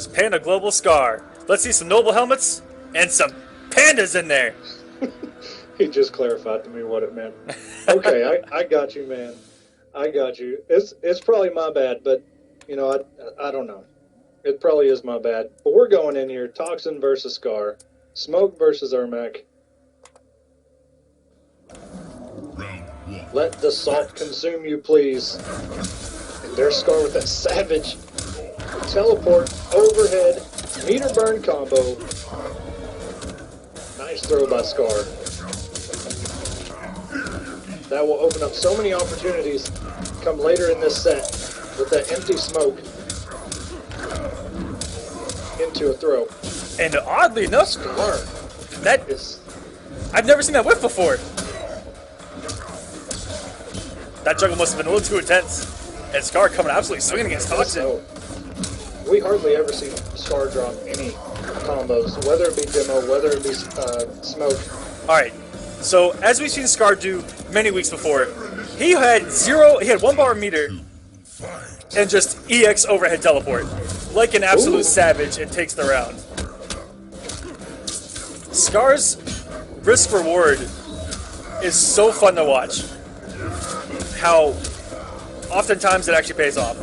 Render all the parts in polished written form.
versus Panda Global Scar. Let's see some noble helmets and some pandas in there. He just clarified to me what it meant. Okay, I got you, man. I got you. It's probably my bad, but you know, I don't know. It probably is my bad. But we're going in here. Toxin versus Scar. Smoke versus Ermac. Let the salt consume you, please. And there's Scar with that savage teleport overhead meter burn combo. Nice throw by Scar. That will open up so many opportunities come later in this set with that empty smoke into a throw. And oddly enough, Scar, that is... I've never seen that whip before. That juggle must have been a little too intense. And Scar coming absolutely swinging against Toxin. We hardly ever see Scar drop any combos, whether it be demo, whether it be smoke. Alright, so as we've seen Scar do many weeks before, he had 1 bar meter and just EX overhead teleport. Like an absolute savage, and takes the round. Scar's risk reward is so fun to watch. How oftentimes it actually pays off.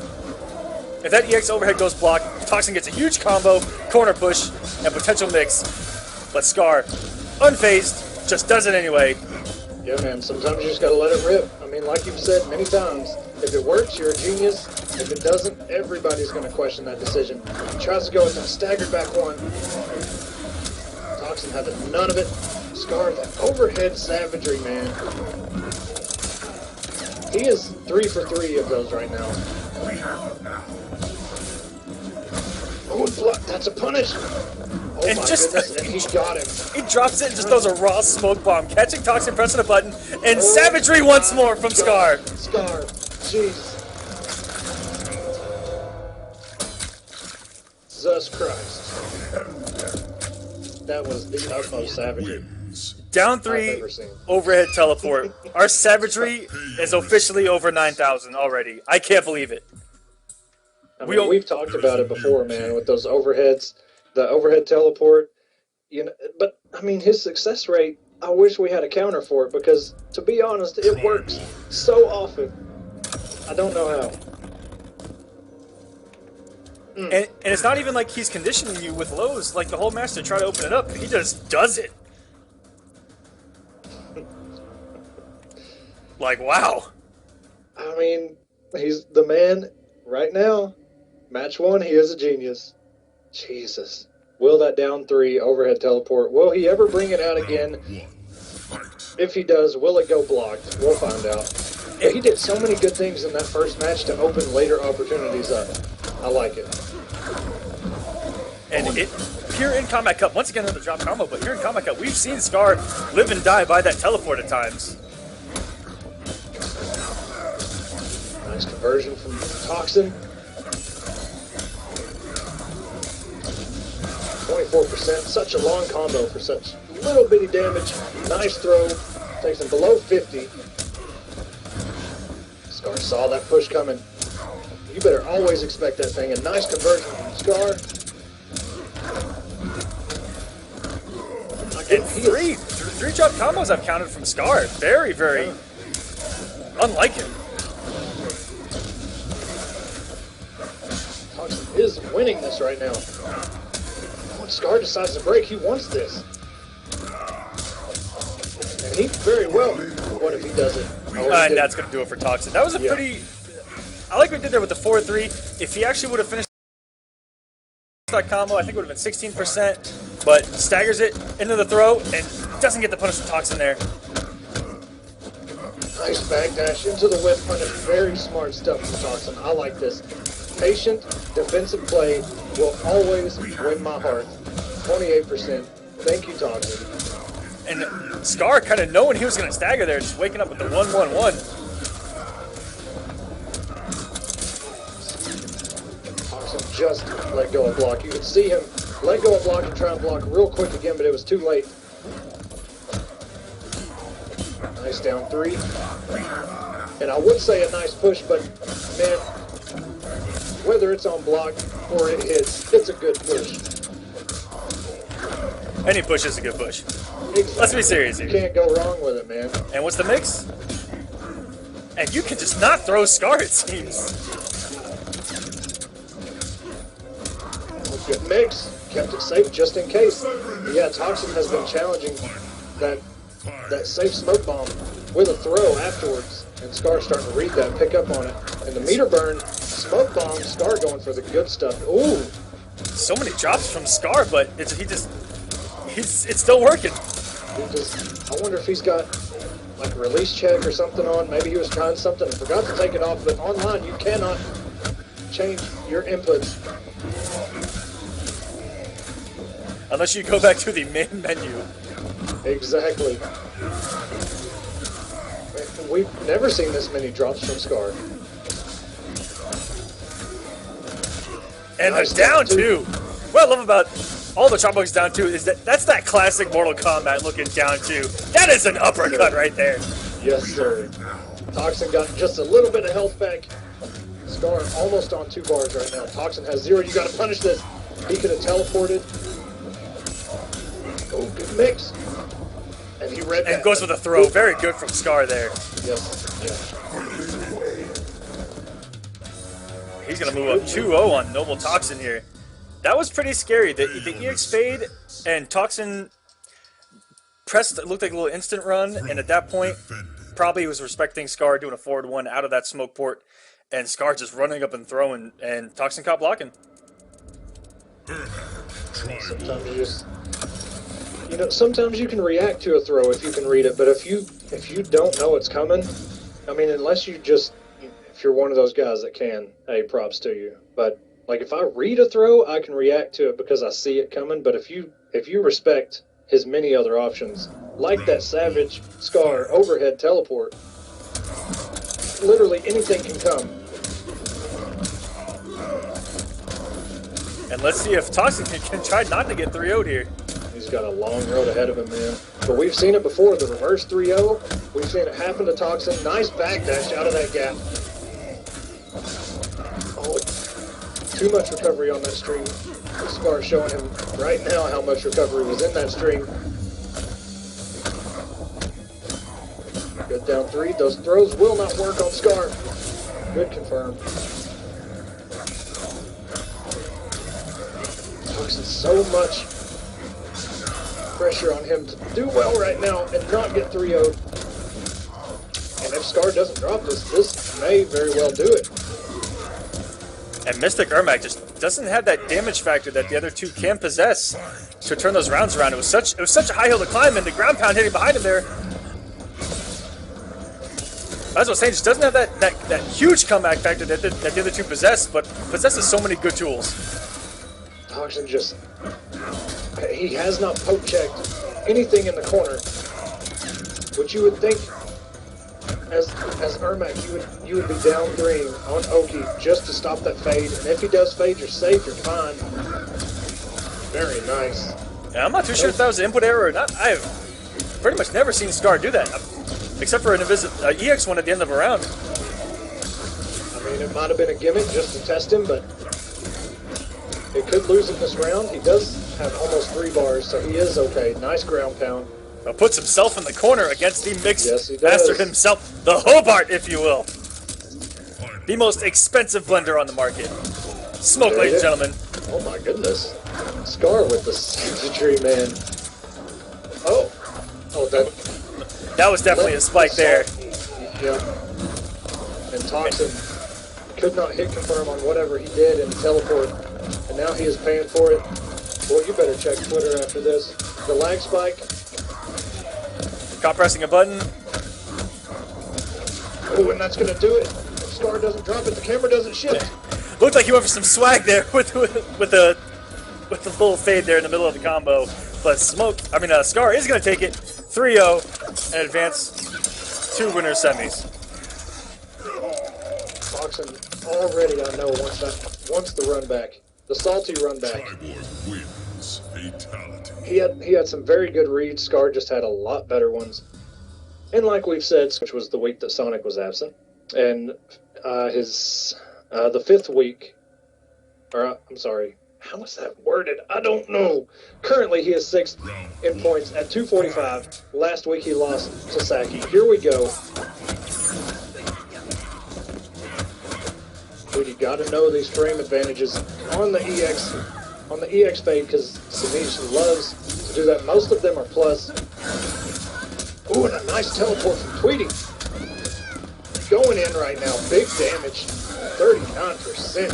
If that EX overhead goes blocked, Toxin gets a huge combo, corner push, and potential mix. But Scar, unfazed, just does it anyway. Yeah, man, sometimes you just gotta let it rip. I mean, like you've said many times, if it works, you're a genius. If it doesn't, everybody's gonna question that decision. He tries to go with that staggered back one. Toxin having none of it. Scar, that overhead savagery, man. He is 3 for 3 of those right now. Oh, that's a punish! Oh and my just, goodness, and he got him. He drops it and just throws a raw smoke bomb, catching Toxin, pressing a button, and savagery once more from Scar. Scar, jeez. Jesus Christ. That was the utmost savagery. Down 3, overhead teleport. Our savagery is officially over 9,000 already. I can't believe it. I mean, we've talked about it before, man, with those overheads, the overhead teleport. You know, but I mean, his success rate, I wish we had a counter for it, because to be honest, it works so often. I don't know how. And it's not even like he's conditioning you with lows like the whole match to try to open it up. He just does it. Like, wow. I mean, he's the man right now. Match 1, he is a genius. Jesus. Will that down 3 overhead teleport, will he ever bring it out again? If he does, will it go blocked? We'll find out. But he did so many good things in that first match to open later opportunities up. I like it. And here in Kombat Cup, once again another drop combo, but here in Kombat Cup, we've seen Scar live and die by that teleport at times. Nice conversion from Toxin. 24%, such a long combo for such little bitty damage. Nice throw, takes him below 50. Scar saw that push coming. You better always expect that thing. A nice conversion from Scar. And three drop combos I've counted from Scar. Very, very unlike him. Toxin is winning this right now. When Scar decides to break, he wants this. And he very well. What if he does it? And that's going to do it for Toxin. That was a pretty... I like what he did there with the 4-3. If he actually would have finished that combo, I think it would have been 16%. But staggers it into the throw and doesn't get the punish from Toxin there. Nice backdash into the whip punish. Very smart stuff from Toxin. I like this. Patient defensive play will always win my heart. 28%. Thank you, Toxin. And Scar kind of knowing he was going to stagger there, just waking up with the 1-1-1. Toxin just let go of block. You could see him let go of block and try and block real quick again, but it was too late. Nice down 3. And I would say a nice push, but man, Whether it's on block or it hits, it's a good push. Any push is a good push. Exactly. Let's be serious here. You can't go wrong with it, man. And what's the mix? And you can just not throw Scar, it seems. Good mix. Kept it safe just in case. Yeah, Toxin has been challenging that safe smoke bomb with a throw afterwards. And Scar's starting to read that, pick up on it. And the meter burn, smoke bomb, Scar going for the good stuff. Ooh. So many drops from Scar, but it's still working. I wonder if he's got like a release check or something on. Maybe he was trying something and forgot to take it off. But online, you cannot change your inputs. Unless you go back to the main menu. Exactly. We've never seen this many drops from Scar. And Nice a down down two. What I love about all the chop blocks down two is that's that classic Mortal Kombat looking down two. That is an uppercut right there. Yes, sir. Toxin got just a little bit of health back. Scar almost on 2 bars right now. Toxin has 0. You got to punish this. He could have teleported. Oh, good mix. And he read that. And goes with a throw. Very good from Scar there. Yes. He's going to move up 2-0 on Noble Toxin here. That was pretty scary. The EX fade and Toxin pressed, it looked like a little instant run, and at that point, probably was respecting Scar doing a forward one out of that smoke port, and Scar just running up and throwing, and Toxin caught blocking. Sometimes you just, sometimes you can react to a throw if you can read it, but if you don't know it's coming, I mean, unless you just, if you're one of those guys that can, hey, props to you. But like if I read a throw, I can react to it because I see it coming. But if you respect his many other options, like that Savage Scar overhead teleport, literally anything can come. And let's see if Toxin can try not to get 3-0'd here. He's got a long road ahead of him, man. But we've seen it before, the reverse 3-0. We've seen it happen to Toxin. Nice backdash out of that gap. Oh, too much recovery on that string. Scar showing him right now how much recovery was in that string. Good down 3. Those throws will not work on Scar. Good confirm. Toxin so much pressure on him to do well right now and not get 3-0'd. And if Scar doesn't drop this may very well do it. And Mystic Ermac just doesn't have that damage factor that the other two can possess to turn those rounds around. It was such a high hill to climb, and the ground pound hitting behind him there. As I was saying, just doesn't have that huge comeback factor that the other two possess, but possesses so many good tools. Toxin just, he has not poke checked anything in the corner, which you would think as Ermac you would be down 3 on Oki just to stop that fade, and if he does fade, you're safe, you're fine. Very nice. Yeah, I'm not too sure if that was an input error or not. I've pretty much never seen Scar do that, except for an EX one at the end of a round. I mean, it might have been a gimmick just to test him, but it could lose him this round. He does have almost 3 bars, so he is okay. Nice ground pound. Puts himself in the corner against the mixed Yes, master himself, the Hobart, if you will. The most expensive blender on the market. Smoke, ladies and gentlemen. Oh my goodness. Scar with the symmetry, man. Oh, that was definitely a spike there. Yeah. And Toxin could not hit confirm on whatever he did in the teleport, and now he is paying for it. Boy, you better check Twitter after this. The lag spike. Caught pressing a button. Oh, and that's going to do it. If Scar doesn't drop it, the camera doesn't shift. Looked like he went for some swag there with the little fade there in the middle of the combo. But Scar is going to take it 3-0 and advance to winner semis. Toxin already, I know, wants the run back. The salty run back. Wins fatality. He had some very good reads. Scar just had a lot better ones. And like we've said, which was the week that Sonic was absent, and the 5th week Or, I'm sorry. How was that worded? I don't know. Currently, he is 6th in points at 245. Last week, he lost to Saki. Here we go. You got to know these frame advantages on the EX fade, because Simage loves to do that. Most of them are plus. Ooh, and a nice teleport from Tweety. Going in right now, big damage, 39%.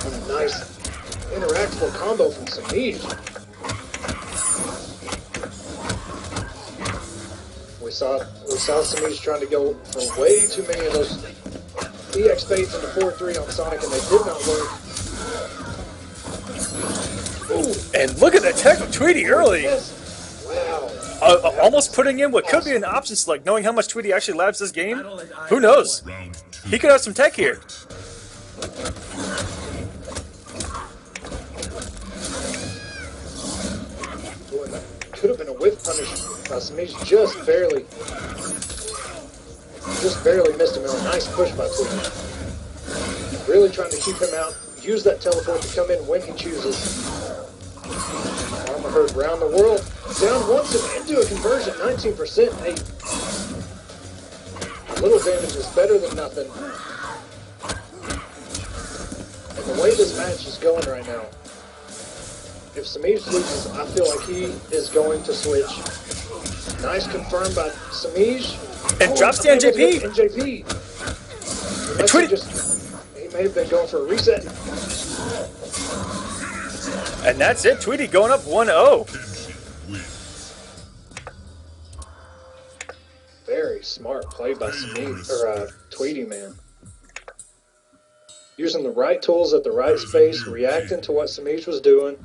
And a nice interactable combo from Simage. We saw Simage trying to go for way too many of those EX fades into 4-3 on Sonic, and they did not work. Ooh. And look at the tech of Tweety early. Wow. Almost putting in what could be an option select, knowing how much Tweety actually labs this game. Who knows? He could have some tech here. Could have been a whiff punish. Simage just barely missed him. A nice push by Tweety. Really trying to keep him out. Use that teleport to come in when he chooses. Armor heard round the world. Down once and into a conversion. 19%. Hey, a little damage is better than nothing. And the way this match is going right now, if Simage loses, I feel like he is going to switch. Nice confirmed by Simage. And drops the NJP. NJP. He may have been going for a reset. And that's it. Tweety going up 1-0. Very smart play by Simage, or Tweety, man. Using the right tools at the right space, reacting to what Simage was doing.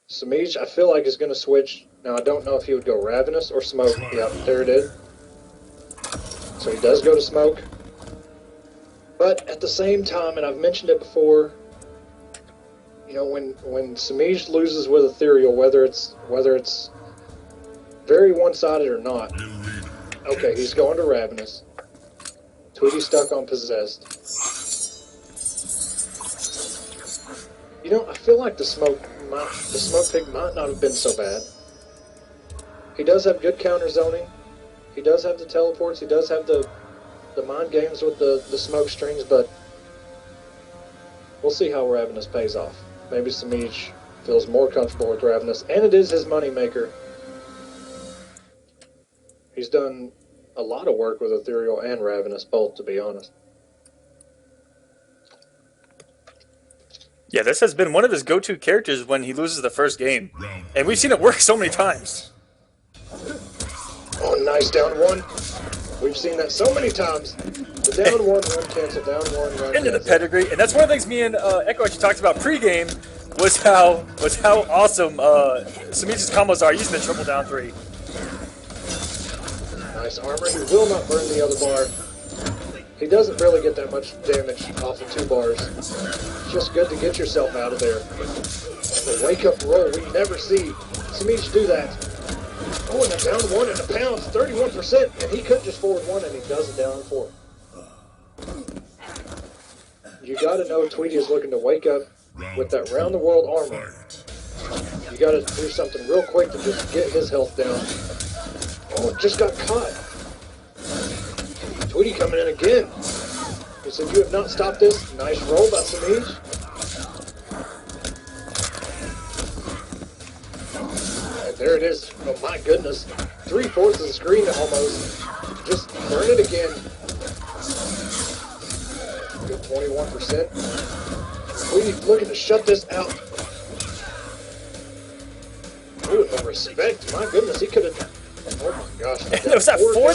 Simage, I feel like, is going to switch. Now, I don't know if he would go Ravenous or Smoke. Yeah, there it is. So he does go to Smoke. But at the same time, and I've mentioned it before, you know, when Simage loses with Ethereal, whether it's very one-sided or not, okay, he's going to Ravenous. Tweety stuck on Possessed. You know, I feel like the smoke pick might not have been so bad. He does have good counter zoning. He does have the teleports. He does have the mind games with the smoke strings, but we'll see how Ravenous pays off. Maybe Simage feels more comfortable with Ravenous, and it is his moneymaker. He's done a lot of work with Ethereal and Ravenous, both, to be honest. Yeah, this has been one of his go-to characters when he loses the first game. And we've seen it work so many times. Oh, nice down one. We've seen that so many times. The down one, run cancel, down one, run Into cancel. the pedigree. And that's one of the things me and Echo actually talked about pregame, was how awesome Samage's combos are using the triple down three. Nice armor. He will not burn the other bar. He doesn't really get that much damage off of 2 bars. It's just good to get yourself out of there. The wake-up roll, we never see Simage do that. Oh, and a down one and a pound, 31%, and he could just forward one, and he does it down 4. You got to know Tweety is looking to wake up with that round-the-world armor. You got to do something real quick to just get his health down. Oh, it just got caught. Tweety coming in again. He said, "You have not stopped this." Nice roll by Simage. And there it is. Oh my goodness. 3/4 of the screen almost. Just burn it again. Good 21%. Tweety looking to shut this out. Ooh, no respect. My goodness, he could have. Oh my gosh. And it was that four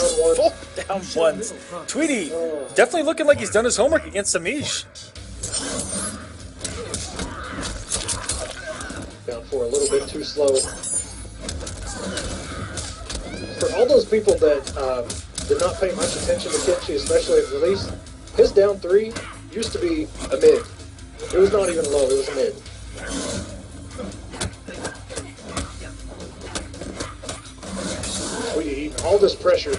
down ones. Tweety definitely looking like he's done his homework against Simage. Down 4 a little bit too slow. For all those people that did not pay much attention to Kenshi, especially at release, his down 3 used to be a mid. It was not even low, it was a mid. Tweety eating all this pressure.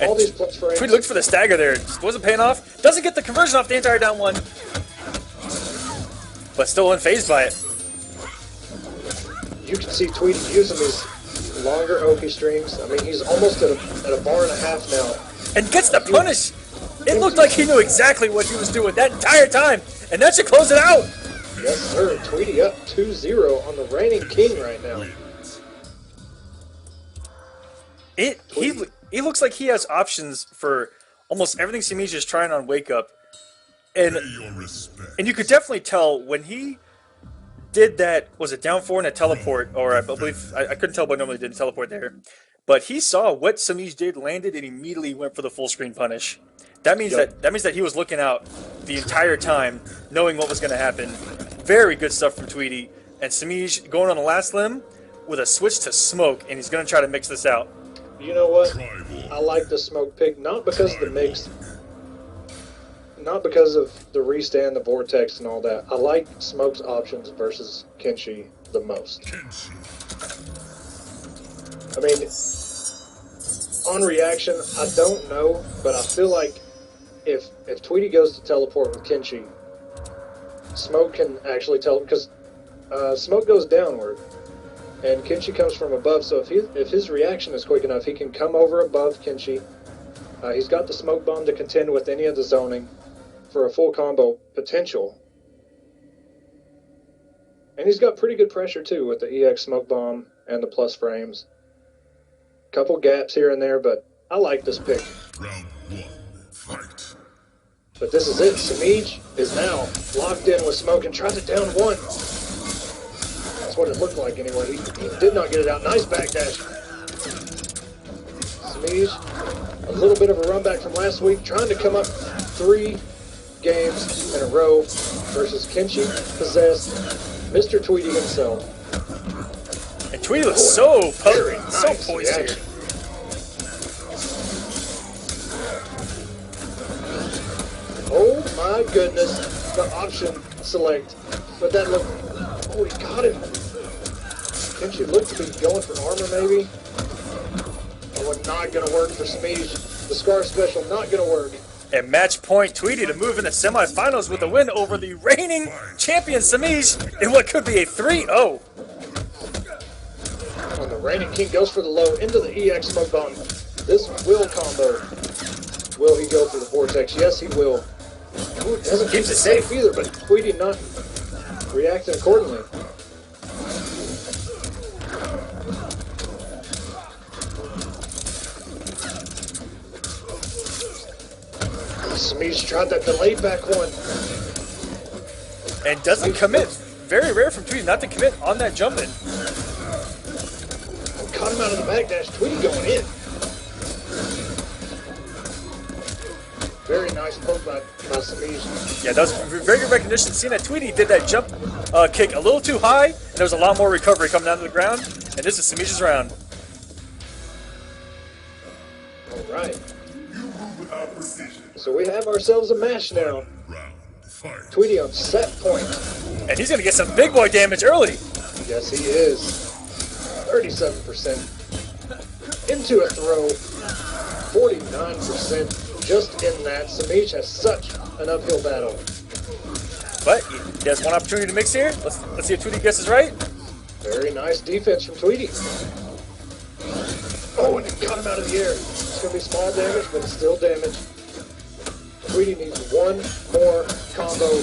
All these plus frames. Tweety looked for the stagger there. Wasn't paying off. Doesn't get the conversion off the entire down one. But still unfazed by it. You can see Tweety using these longer Oki strings. I mean, he's almost at a bar and a half now. And gets the punish. It looked like he knew exactly what he was doing that entire time. And that should close it out. Yes, sir. Tweety up 2-0 on the reigning king right now. He looks like he has options for almost everything Simage is trying on Wake Up. And you could definitely tell when he did that, was it down 4 in a teleport, or I believe, I couldn't tell what normally did a teleport there. But he saw what Simage did, landed, and immediately went for the full screen punish. That means that he was looking out the entire time, knowing what was going to happen. Very good stuff from Tweety. And Simage going on the last limb with a switch to smoke, and he's going to try to mix this out. You know what? I like the smoke pick, not because of the mix, not because of the restand, the vortex, and all that. I like Smoke's options versus Kenshi the most. I mean, on reaction, I don't know, but I feel like if Tweety goes to teleport with Kenshi, Smoke can actually tell, because Smoke goes downward, and Kenshi comes from above, so if his reaction is quick enough, he can come over above Kenshi. He's got the smoke bomb to contend with any of the zoning for a full combo potential. And he's got pretty good pressure too with the EX smoke bomb and the plus frames. Couple gaps here and there, but I like this pick. Round 1, fight. But this is it. Simage is now locked in with Smoke and tries it down 1. That's what it looked like anyway. He did not get it out. Nice backdash. Simage, a little bit of a run back from last week, trying to come up 3 games in a row versus Kenshi possessed Mr. Tweety himself. And Tweety looks so poised here. Oh my goodness, the option select. But that looked, oh, he got him. Kenshi looked to be going for armor maybe. Oh, not gonna work for Simage. The Scar special not gonna work. And match point Tweety to move in the semifinals with a win over the reigning champion Simage in what could be a 3-0. And the reigning king goes for the low into the EX smoke bomb. This will combo. Will he go for the vortex? Yes, he will. Ooh, doesn't keep it safe either, but Tweety not reacting accordingly. Simage tried that delayed back one. And doesn't commit. Very rare from Tweety not to commit on that jump in. Caught him out of the backdash. Tweety going in. Very nice poke by Simage. Yeah, that was very good recognition. Seeing that Tweety did that jump kick a little too high, and there was a lot more recovery coming down to the ground. And this is Simage's round. All right. So we have ourselves a match now. Tweety on set point. And he's going to get some big boy damage early. Yes, he is. 37%. Into a throw. 49% just in that. Simage has such an uphill battle. But he has one opportunity to mix here. Let's see if Tweety guesses right. Very nice defense from Tweety. Oh, and it got him out of the air. It's going to be small damage, but it's still damage. Tweety needs one more combo.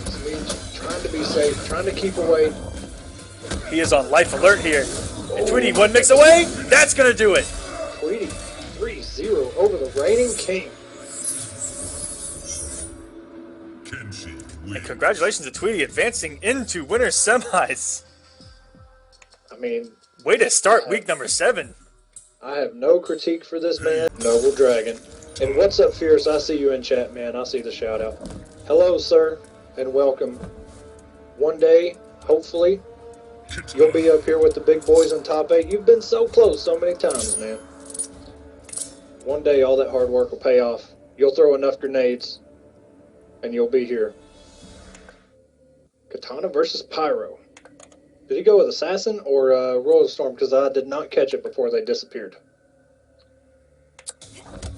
Simage trying to be safe, trying to keep away. He is on life alert here. And Tweety, one mix away. That's going to do it. Tweety 3-0 over the reigning king. And congratulations to Tweety advancing into winner's semis. I mean, way to start week number 7. I have no critique for this man, Noble Dragon. And what's up, Fierce? I see you in chat, man. I see the shout out. Hello, sir, and welcome. One day, hopefully, you'll be up here with the big boys in top 8. You've been so close so many times, man. One day, all that hard work will pay off. You'll throw enough grenades, and you'll be here. Katana versus Pyro. Did he go with Assassin or Royal Storm? Because I did not catch it before they disappeared.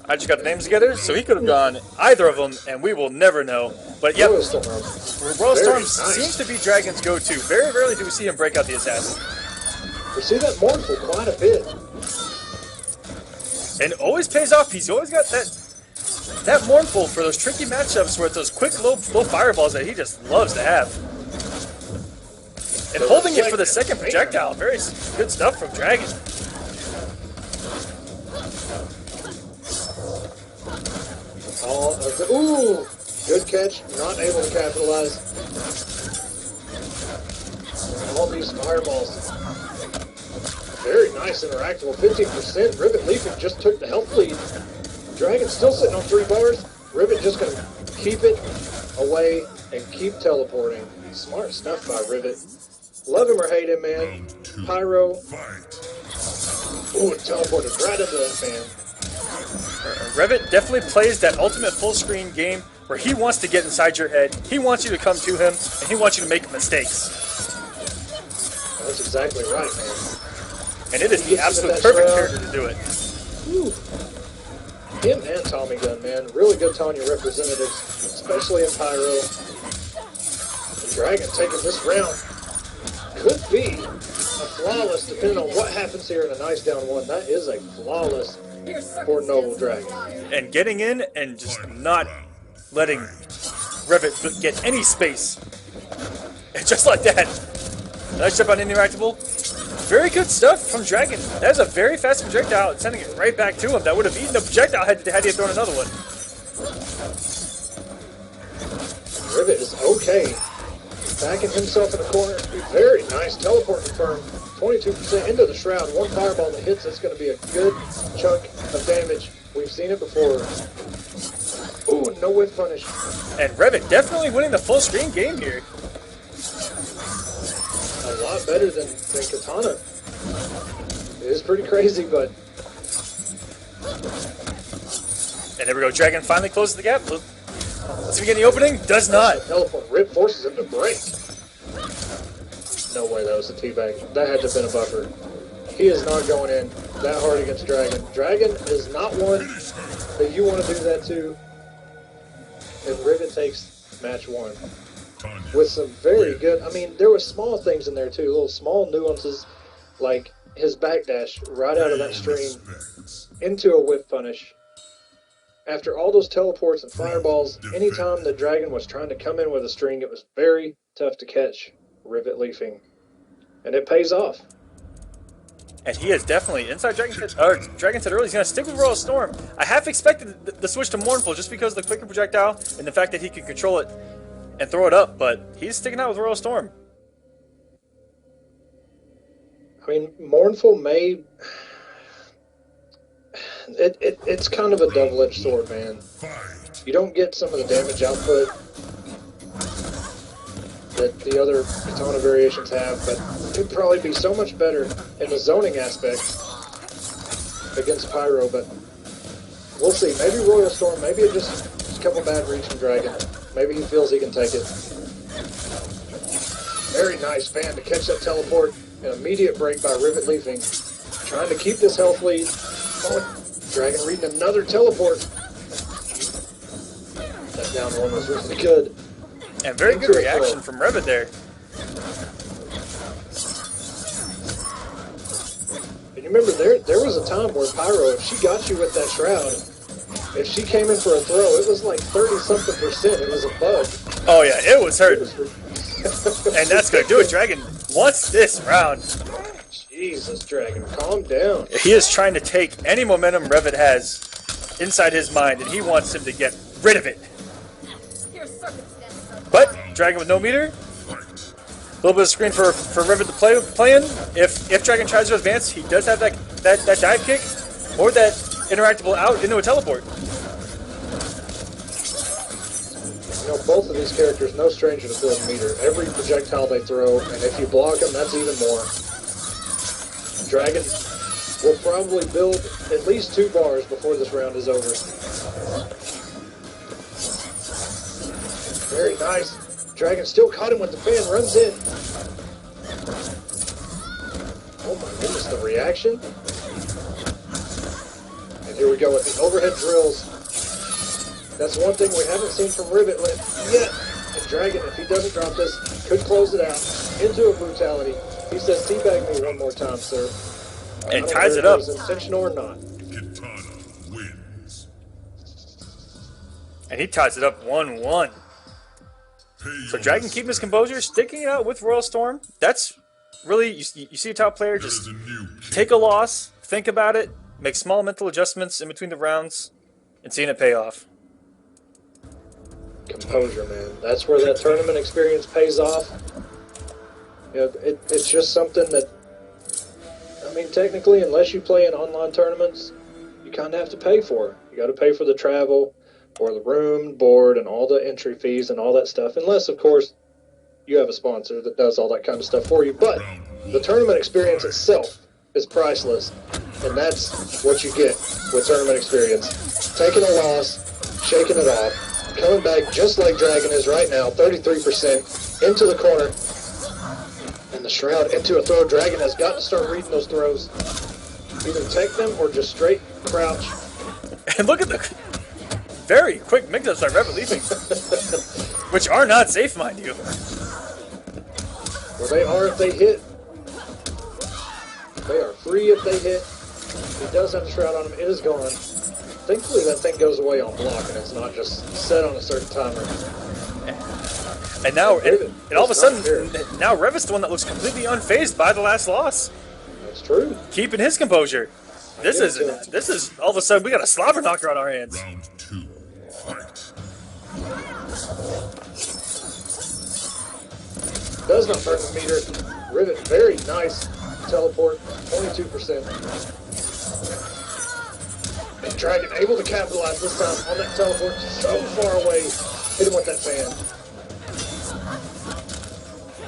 I just got the names together, so he could have gone either of them, and we will never know. But yep, Royal Storm. Royal Storm nice. seems to be Dragon's go-to. Very rarely do we see him break out the Assassin. We see that Mournful quite a bit. And it always pays off. He's always got that Mournful for those tricky matchups where it's those quick low fireballs that he just loves to have. And holding it for the second projectile. Very good stuff from Dragon. Ooh! Good catch. Not able to capitalize. All these fireballs. Very nice interactable. 15%. Rivet leaping just took the health lead. Dragon still sitting on 3 bars. Rivet just going to keep it away and keep teleporting. Smart stuff by Rivet. Love him or hate him, man. Pyro. Ooh, it teleported right into that fan. Rivet definitely plays that ultimate full screen game where he wants to get inside your head, he wants you to come to him, and he wants you to make mistakes. That's exactly right, man. And it is the absolute perfect character to do it. Whew. Him and Tommy Gun, man. Really good Tanya representatives, especially in Pyro. The Dragon taking this round could be a flawless, depending on what happens here in a nice down one. That is a flawless for Noble Dragon. And getting in and just not letting Rivet get any space. And just like that. Nice jump on interactable. Very good stuff from Dragon. That is a very fast projectile and sending it right back to him. That would have eaten the projectile had he thrown another one. Rivet is okay. Backing himself in the corner. Very nice teleport confirmed. 22% into the shroud. One fireball that hits, that's going to be a good chunk of damage. We've seen it before. Ooh, no whiff punish. And Rivet definitely winning the full screen game here. A lot better than Katana. It is pretty crazy, but... And there we go. Dragon finally closes the gap. Let's see if we get the opening. Does not. Teleport. Rip forces him to break. No way that was a teabag. That had to have been a buffer. He is not going in that hard against Dragon. Dragon is not one that you want to do that to. If Rivet takes match 1. With some very good, I mean, there were small things in there too, little small nuances, like his backdash right out of that stream into a whiff punish. After all those teleports and fireballs, anytime the Dragon was trying to come in with a string, it was very tough to catch Rivet leafing. And it pays off. And he is definitely, inside Dragon said earlier, he's going to stick with Royal Storm. I half expected the switch to Mournful just because of the quicker projectile and the fact that he could control it and throw it up, but he's sticking out with Royal Storm. I mean, Mournful may... It's kind of a double-edged sword, man. You don't get some of the damage output that the other Katana variations have, but it could probably be so much better in the zoning aspect against Pyro, but we'll see. Maybe Royal Storm, maybe it just a couple bad reads from Dragon. Maybe he feels he can take it. Very nice fan to catch that teleport. An immediate break by Rivet leafing. Trying to keep this health lead. Oh, Dragon reading another teleport. That down one was really good. And very good reaction from Rivet there. And you remember, there was a time where Pyro, if she got you with that shroud, if she came in for a throw, it was like 30-something%. It was a bug. Oh yeah, it was hurt. And that's going to do it. Dragon wants this round. Jesus, Dragon, calm down. He is trying to take any momentum Rivet has inside his mind, and he wants him to get rid of it. But Dragon with no meter. A little bit of screen for Rivet to play in. If Dragon tries to advance, he does have that dive kick or that interactable out into a teleport. You know, both of these characters, no stranger to building meter. Every projectile they throw, and if you block them, that's even more. Dragon will probably build at least 2 bars before this round is over. Very nice. Dragon still caught him with the fan, runs in. the reaction. And here we go with the overhead drills. That's one thing we haven't seen from Rivet yet. And Dragon, if he doesn't drop this, could close it out into a brutality. He says, teabag me one more time, sir. And ties it up. If it was intentional or not. Kitana wins. And he ties it up 1-1. So Dragon keeping his composure, sticking it out with Royal Storm. That's really, you see a top player just take a loss, think about it, make small mental adjustments in between the rounds, and seeing it pay off. Composure, man. That's where that tournament experience pays off. You know, it's just something that, I mean, technically, unless you play in online tournaments, you kind of have to pay for. You got to pay for the travel, or the room, board, and all the entry fees and all that stuff. Unless, of course, you have a sponsor that does all that kind of stuff for you. But the tournament experience itself is priceless, and that's what you get with tournament experience. Taking a loss, shaking it off, coming back just like Dragon is right now, 33% into the corner, and the Shroud into a throw. Dragon has got to start reading those throws. Either take them or just straight crouch. And look at the very quick mix-ups by Rivet leaping, which are not safe, mind you. Well, they are if they hit. They are free if they hit. He does have a Shroud on him. It is gone. Thankfully, that thing goes away on block, and it's not just set on a certain timer. And now, and all of a sudden, now Rivet's the one that looks completely unfazed by the last loss. That's true. Keeping his composure. This is all of a sudden we got a slobber knocker on our hands. Round 2, fight. Does not burn the meter. Rivet, very nice teleport, 22%. And Dragon able to capitalize this time on that teleport, so far away. Hit him with that fan.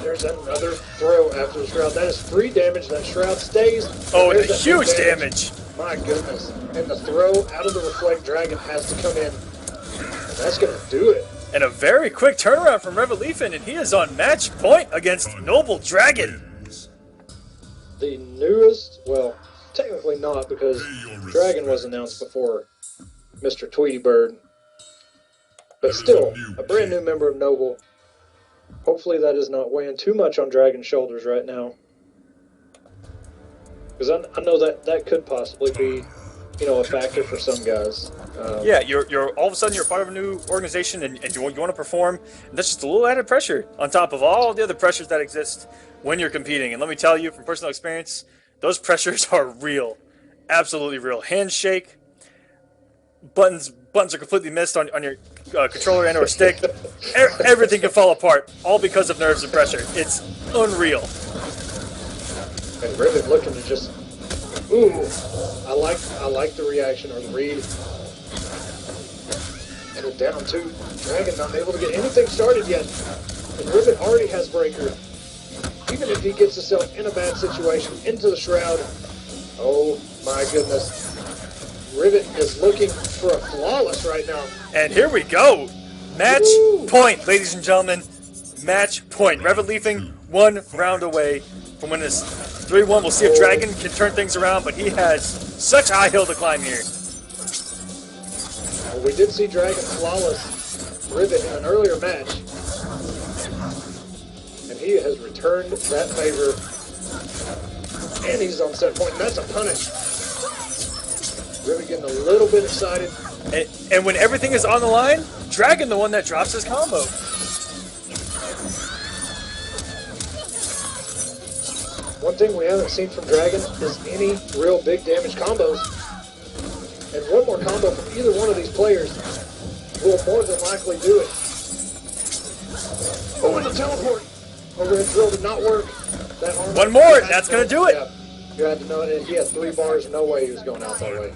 There's another throw after the Shroud. That is free damage. That Shroud stays. Oh, and a huge damage. My goodness. And the throw out of the Reflect Dragon has to come in. And that's going to do it. And a very quick turnaround from Rivet Leafin, and he is on match point against Noble Dragon. The newest, well, technically not, because Dragon was announced before Mr. Tweety Bird. But still, a brand new member of Noble. Hopefully that is not weighing too much on Dragon's shoulders right now. Because I know that could possibly be, you know, a factor for some guys. Yeah, you're all of a sudden you're part of a new organization and you want to perform. And that's just a little added pressure on top of all the other pressures that exist when you're competing. And let me tell you from personal experience, those pressures are real, absolutely real. Handshake, buttons are completely missed on your controller and or stick. Everything can fall apart, all because of nerves and pressure. It's unreal. And Rivet looking to just, ooh, I like the reaction or the read. And a down two. Dragon not able to get anything started yet. And Rivet already has breaker. Even if he gets himself in a bad situation, into the Shroud, oh my goodness. Rivet is looking for a flawless right now. And here we go. Match point, ladies and gentlemen. Match point. Rivet Leafing 1 round away from winning this 3-1. We'll see if Dragon can turn things around, but he has such a high hill to climb here. Well, we did see Dragon flawless Rivet in an earlier match. And he has returned that favor. And he's on set point. That's a punish. Rivet getting a little bit excited. And when everything is on the line, Dragon the one that drops his combo. One thing we haven't seen from Dragon is any real big damage combos. And one more combo from either one of these players will more than likely do it. Oh, and the teleport! Overhead drill did not work. That arm One more, that's going to do it. Yeah, you had to know it. He had 3 bars, no way he was going out that way.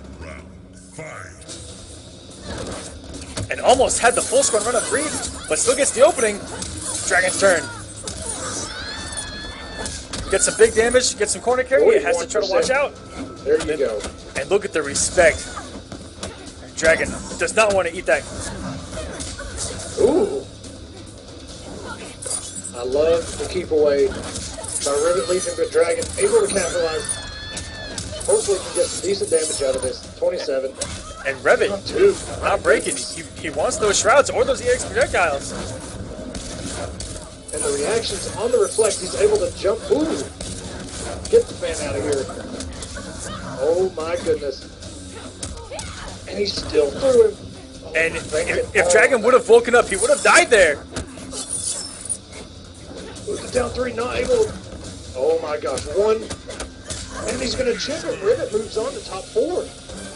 And almost had the full squad run up read, but still gets the opening. Dragon's turn. Get some big damage, get some corner carry. It has to try to watch out. There you go. And look at the respect. Dragon does not want to eat that. Ooh. I love the keep away by Rivet Leafing, but Dragon able to capitalize. hopefully can get some decent damage out of this. 27. And Rivet, Two. not breaking. He wants those shrouds or those EX projectiles. And the reactions on the reflect, he's able to jump. Ooh! Get the fan out of here. Oh my goodness. And he still threw him. Oh, And if Dragon would have woken up, he would have died there. Down 3, not able. Oh my gosh, 1. And he's going to chip it. Rivet moves on to top 4.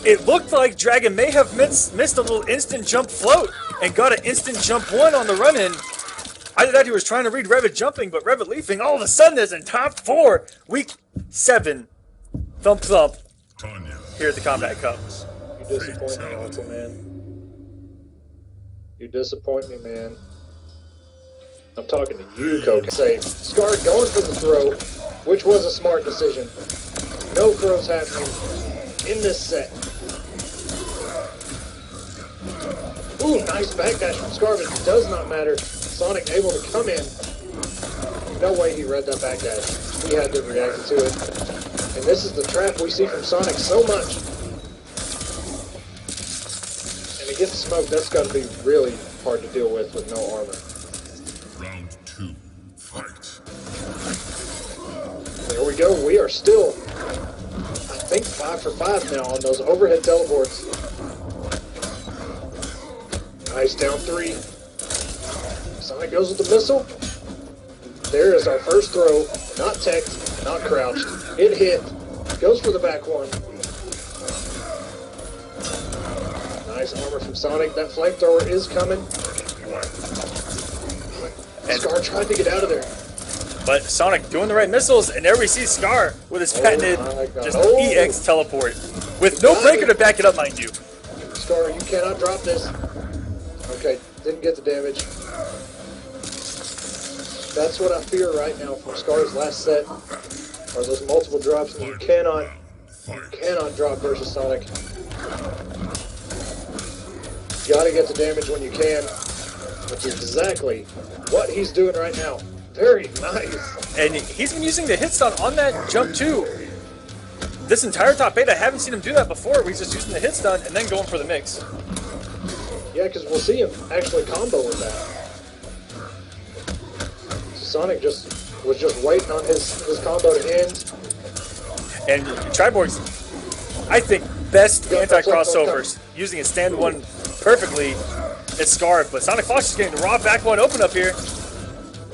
It looked like Dragon may have missed a little instant jump float and got an instant jump 1 on the run-in. Either that he was trying to read Rivet jumping, but Rivet leaping all of a sudden is in top 4. Week 7. Thump thump. Tanya. Here at the Kombat Cup. You disappoint me, Uncle Man. You disappoint me, man. I'm talking to you, Coke. Say, Scar going for the throw, which was a smart decision. No throws happening in this set. Ooh, nice backdash from Scar, but it does not matter. Sonic able to come in. No way he read that backdash. He had to react to it. And this is the trap we see from Sonic so much. And against smoke, that's got to be really hard to deal with no armor. Round 2. Fight. There we go. We are still, I think, 5 for 5 now on those overhead teleports. Nice, down 3. Sonic goes with the missile. There is our first throw. Not teched, not crouched. It hit. Goes for the back one. Nice armor from Sonic. That flamethrower is coming. And Scar tried to get out of there. But Sonic doing the right missiles, and there we see Scar with his patented just EX teleport. With no breaker to back it up, mind you. Scar, you cannot drop this. Okay, didn't get the damage. That's what I fear right now from Scar's last set. Are those multiple drops, and you cannot drop versus Sonic. You gotta get the damage when you can, which is exactly what he's doing right now. Very nice. And he's been using the hit stun on that jump too. This entire top 8, I haven't seen him do that before. Where he's just using the hit stun and then going for the mix. Yeah, because we'll see him actually combo with that. Sonic was just waiting on his combo to end. And Triborg's, I think, best anti-crossovers, using his stand one perfectly, is Scar. But Sonic Fox is getting the raw back one open up here.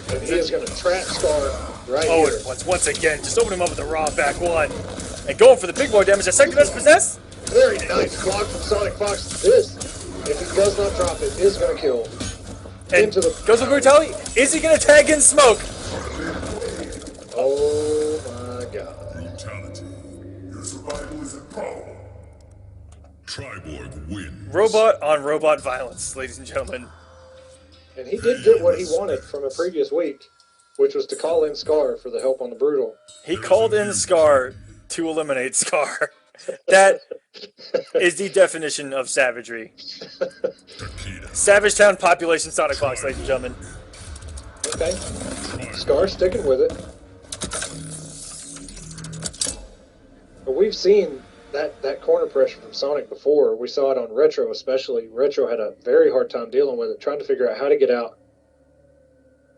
And he is going to trap Scar right here. Oh, once again, just open him up with the raw back one. And going for the big boy damage. A second best possess. Very nice block from Sonic Fox. This, if he does not drop it, is going to kill. And into the goes with brutality. Is he going to tag in smoke? Oh my god. Brutality. Your survival is a problem. Triborg wins. Robot on robot violence, ladies and gentlemen. And he did get what he wanted from a previous week, which was to call in Scar for the help on the Brutal. He called in Scar to eliminate Scar. That is the definition of savagery. Savage Town population Sonic Fox, ladies and gentlemen. Okay. Scar sticking with it. But we've seen that corner pressure from Sonic before. We saw it on Retro especially. Retro had a very hard time dealing with it, trying to figure out how to get out.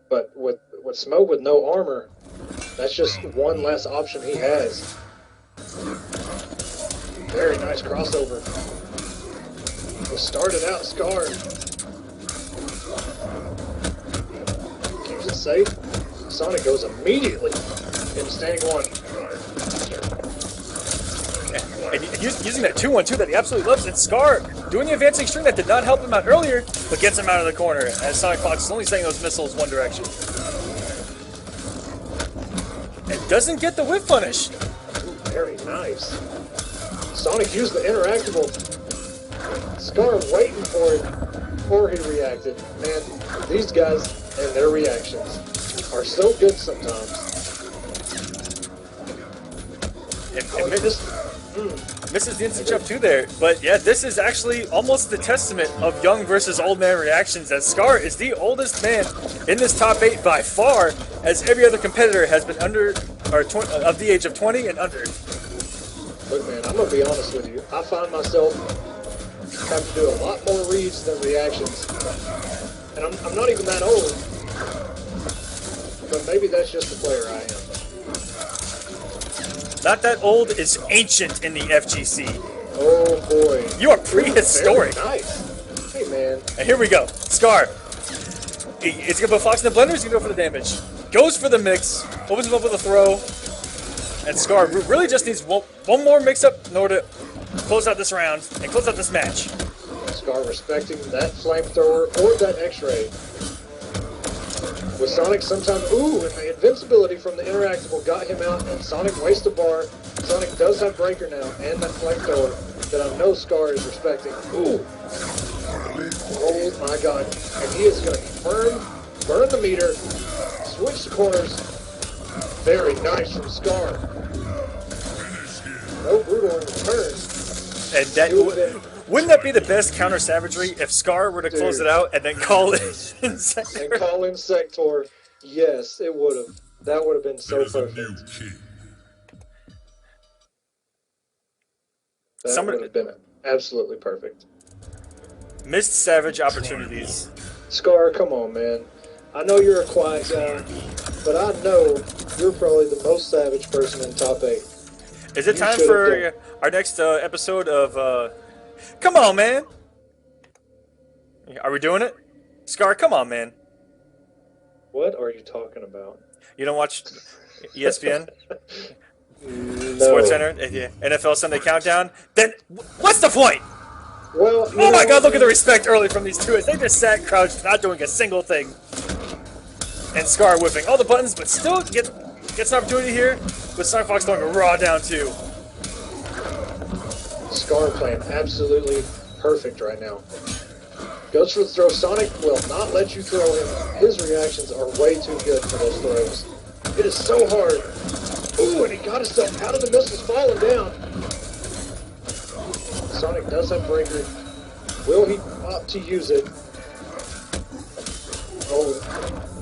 But with Smoke with no armor, that's just one less option he has. Very nice crossover. We started out Scar. Keeps it safe. Sonic goes immediately into standing one. And using that 2-1-2 that he absolutely loves, and Scar doing the advancing string that did not help him out earlier, but gets him out of the corner as Sonic Fox is only sending those missiles one direction. And doesn't get the whip punish. Ooh, very nice. Sonic used the interactable. Scar waiting for it before he reacted. Man, these guys and their reactions are so good sometimes. And misses the instant jump too there. But yeah, this is actually almost the testament of young versus old man reactions, as Scar is the oldest man in this top 8 by far, as every other competitor has been under, or of the age of 20 and under. Look, man, I'm gonna be honest with you. I find myself having to do a lot more reads than reactions, and I'm not even that old. But maybe that's just the player I am. Not that old is ancient in the FGC. Oh boy. You are prehistoric. Very nice. Hey man. And here we go. Scar. It's gonna put Fox in the blender. He's gonna go for the damage. Goes for the mix. Opens him up with a throw. And Scar really just needs one more mix-up in order to close out this round and close out this match. Scar respecting that flamethrower or that X-ray. With Sonic sometimes, ooh, and the invincibility from the interactable got him out, and Sonic wastes a bar. Sonic does have Breaker now, and that flamethrower that I know Scar is respecting. Ooh. Oh my god. And he is going to burn the meter, switch the corners. Very nice from Scar. No brutal in return. And that wouldn't that be the best counter savagery if Scar were to close it out and then call in Sector? And call in Sector. Yes, it would have. That would have been so perfect. That would have been absolutely perfect. Missed savage opportunities. Scar, come on, man. I know you're a quiet guy, but I know you're probably the most savage person in top 8. Is it time for our next episode of... Come on, man! Are we doing it? Scar, come on, man. What are you talking about? You don't watch ESPN? No. Sports Center? Yeah. NFL Sunday Countdown? Then what's the point? Well, oh my god, look at the respect early from these two. They just sat crouched, not doing a single thing. And Scar whipping all the buttons, but still gets an opportunity here with Sonic Fox throwing a raw down too. Scar playing absolutely perfect right now. Goes for the throw. Sonic will not let you throw him. His reactions are way too good for those throws. It is so hard. Ooh, and he got himself out of the missiles falling down. Sonic does have Breaker. Will he opt to use it? Oh,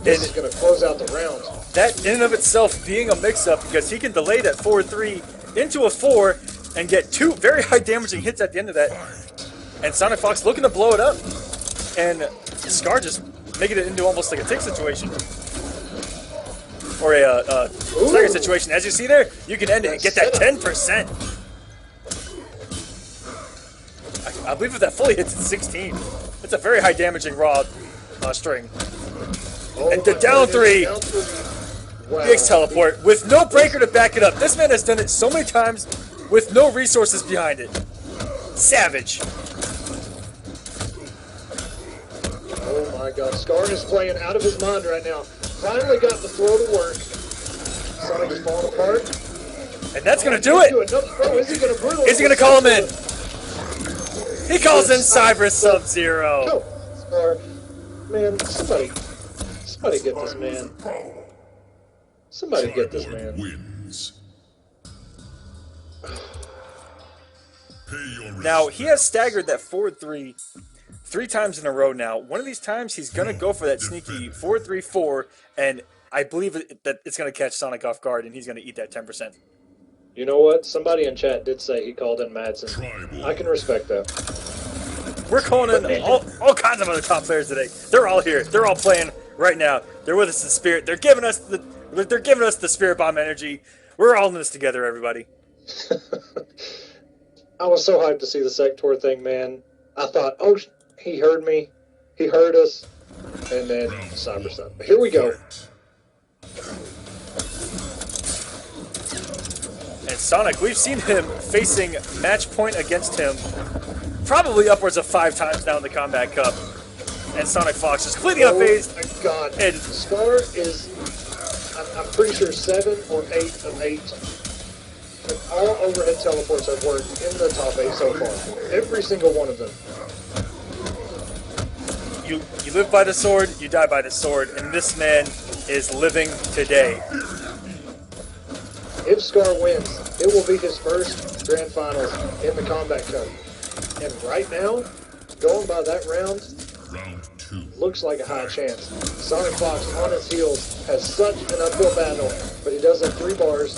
this is going to close out the round. That in and of itself being a mix-up, because he can delay that 4-3 into a 4 and get 2 very high damaging hits at the end of that. And Sonic Fox looking to blow it up. And Scar just making it into almost like a tick situation. Or a stagger situation. As you see there, you can end it and get that 10%. I believe if that fully hits, it's 16. It's a very high damaging raw string. And the down 3. Wow. VX teleport with no breaker to back it up. This man has done it so many times with no resources behind it. Savage. Oh my god, Scar is playing out of his mind right now. Finally got the throw to work. Sonic is falling apart. And that's going to do it. Is he going to brutalize? Is he going to call him in? He calls in Cyber SUB-ZER. Go, Scar. Man, somebody get this man. Somebody get this man. Wins. Now, he has staggered that 4-3 3 times in a row now. One of these times, he's going to go for that sneaky 4-3-4, and I believe that it's going to catch Sonic off guard, and he's going to eat that 10%. You know what? Somebody in chat did say he called in Madsen. I can respect that. We're calling in all kinds of other top players today. They're all here. They're all playing right now. They're with us in spirit. They're giving us the spirit bomb energy. We're all in this together, everybody. I was so hyped to see the Sector thing, man. I thought, oh, he heard me. He heard us. And then Cyber Sun. Here we go. And Sonic, we've seen him facing match point against him probably upwards of 5 times now in the Kombat Cup. And Sonic Fox is completely unfazed. Oh my god. And Scar is, I'm pretty sure 7 or 8 of 8. And all overhead teleports have worked in the top 8 so far. Every single one of them. You live by the sword, you die by the sword, and this man is living today. If Scar wins, it will be his first Grand Finals in the Kombat Cup. And right now, going by that round, looks like a high chance. Sonic Fox on his heels has such an uphill battle, but he does have 3 bars.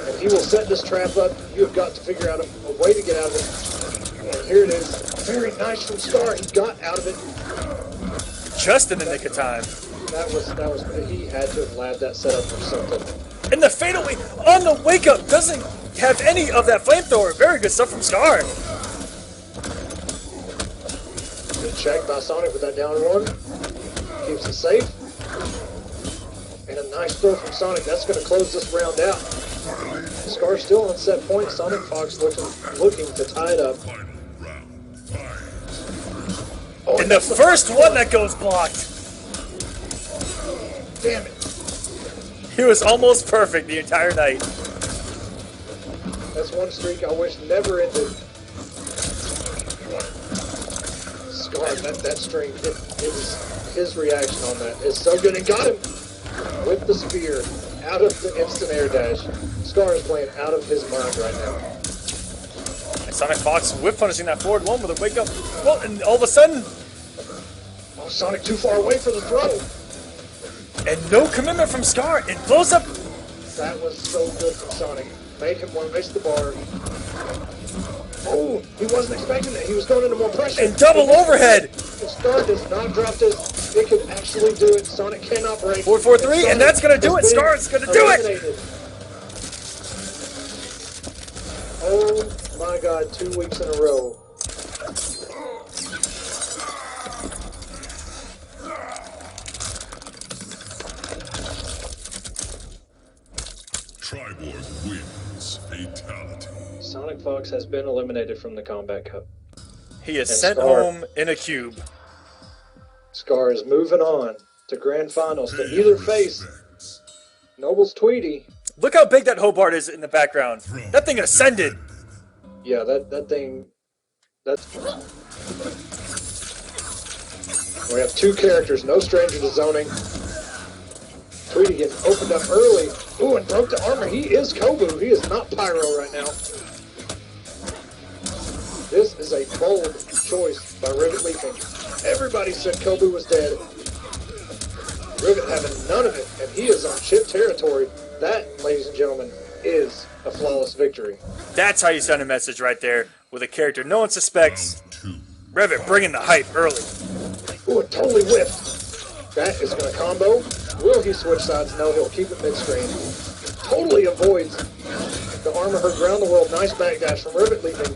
And He will set this trap up. You have got to figure out a way to get out of it. And here it is. Very nice from Scar. He got out of it. Just in the nick of time. That was, he had to have labbed that setup or something. And the fadeaway on the wake up doesn't have any of that flamethrower. Very good stuff from Scar. Good check by Sonic with that down one. Keeps it safe. And a nice throw from Sonic. That's going to close this round out. Scar still on set point. Sonic Fox looking to tie it up. Oh, and the first one that goes blocked. Damn it. He was almost perfect the entire night. That's one streak I wish never ended. Scar, that string, it was his reaction on that is so good. And got him with the spear out of the instant air dash. Scar is playing out of his mind right now. And Sonic Fox whip punishing that forward one with a wake up. Well, and all of a sudden, oh, Sonic too far away for the throw. and no commitment from Scar. It blows up. That was so good from Sonic. Made him want to miss the bar. Oh, he wasn't expecting that. He was going into more pressure. And double overhead. If Scar does not drop this, it could actually do it. Sonic cannot break. 4-4-3, and that's going to do it. Scar is going to do it. Oh my God, 2 weeks in a row. Triborg wins. Fatality. Sonic Fox has been eliminated from the Kombat Cup. He is And sent Scar- home in a cube. Scar is moving on to Grand Finals to either face Noble's Tweety. Look how big that Hobart is in the background. That thing ascended. Yeah, that thing. That's. We have two characters, no stranger to zoning. Tweety getting opened up early. Ooh, and broke the armor. He is Kobu. He is not Pyro right now. This is a bold choice by Rivet Leaping. Everybody said Kobu was dead. Rivet having none of it, and he is on chip territory. That, ladies and gentlemen, is a flawless victory. That's how you send a message right there with a character no one suspects. Rivet bringing the hype early. Ooh, it totally whiffed. That is going to combo. Will he switch sides? No, he'll keep it mid-screen. Totally avoids the armor her ground the world. Nice backdash from Rivet Leaping.